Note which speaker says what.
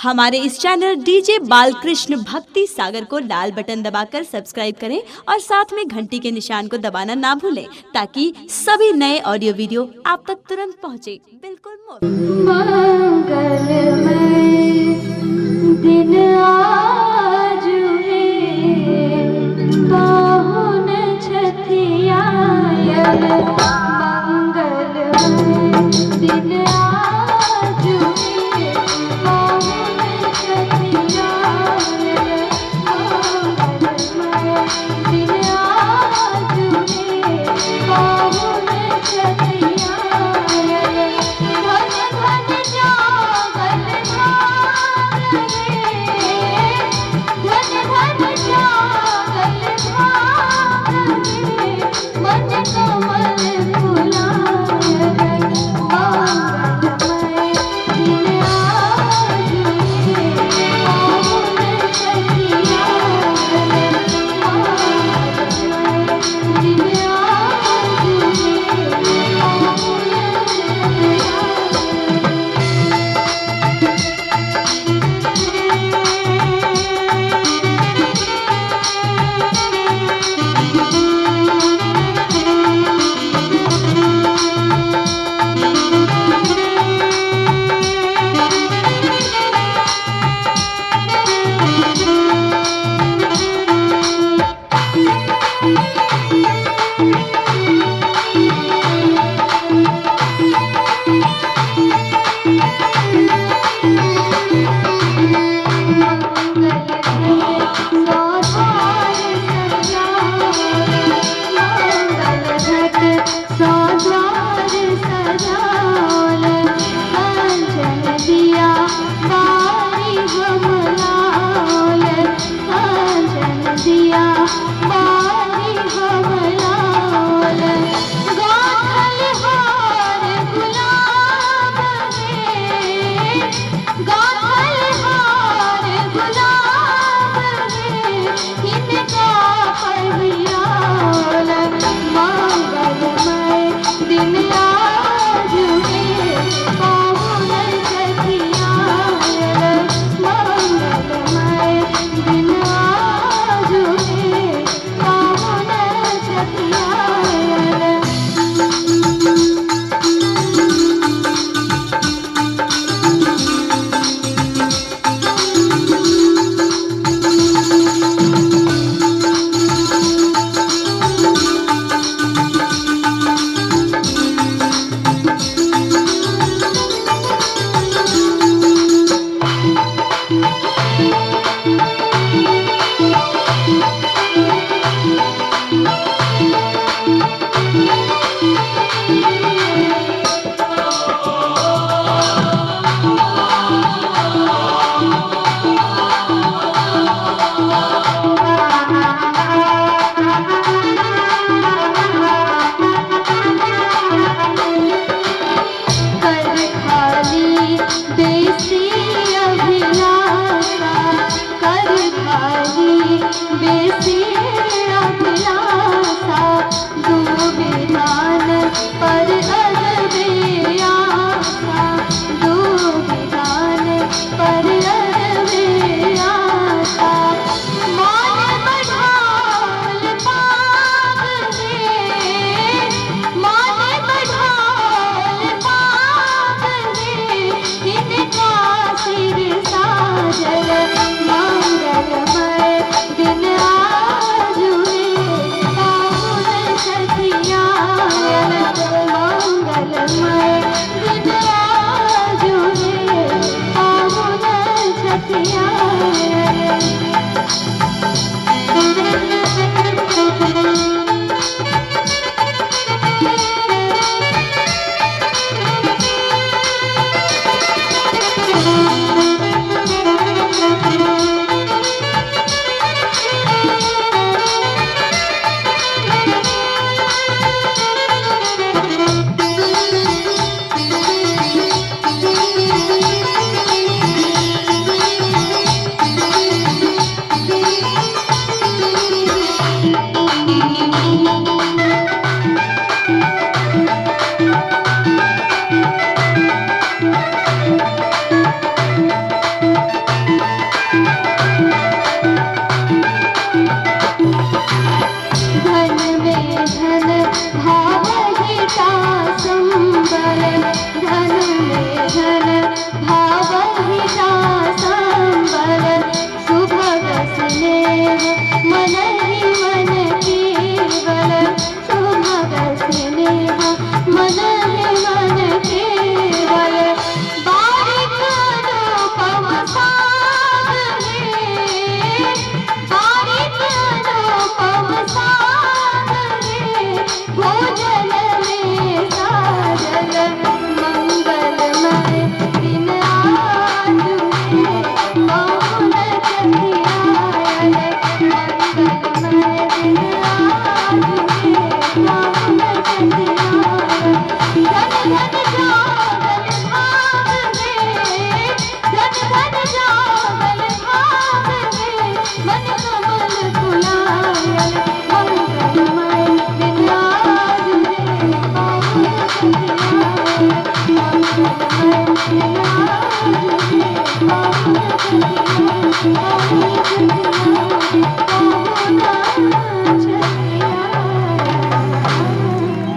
Speaker 1: हमारे इस channel DJ Balkrishna भक्ति सागर को लाल बटन दबाकर सब्सक्राइब करें और साथ में घंटी के निशान को दबाना ना भूलें ताकि सभी नए ऑडियो वीडियो आप तक तुरंत पहुंचे। बिल्कुल
Speaker 2: मंगलमय दिन आज है, पाहुन छठियायल। मंगलमय दिन आज है, पाहुन छठियायल। मंगलमय दिन आज है, पाहुन छठियायल। धन धन जागल भाग रे, धन धन जागल भाग रे, मन कमल फुलायल। मंगलमय दिन आज है, पाहुन छठियायल। मंगलमय दिन आज है, पाहुन जुगे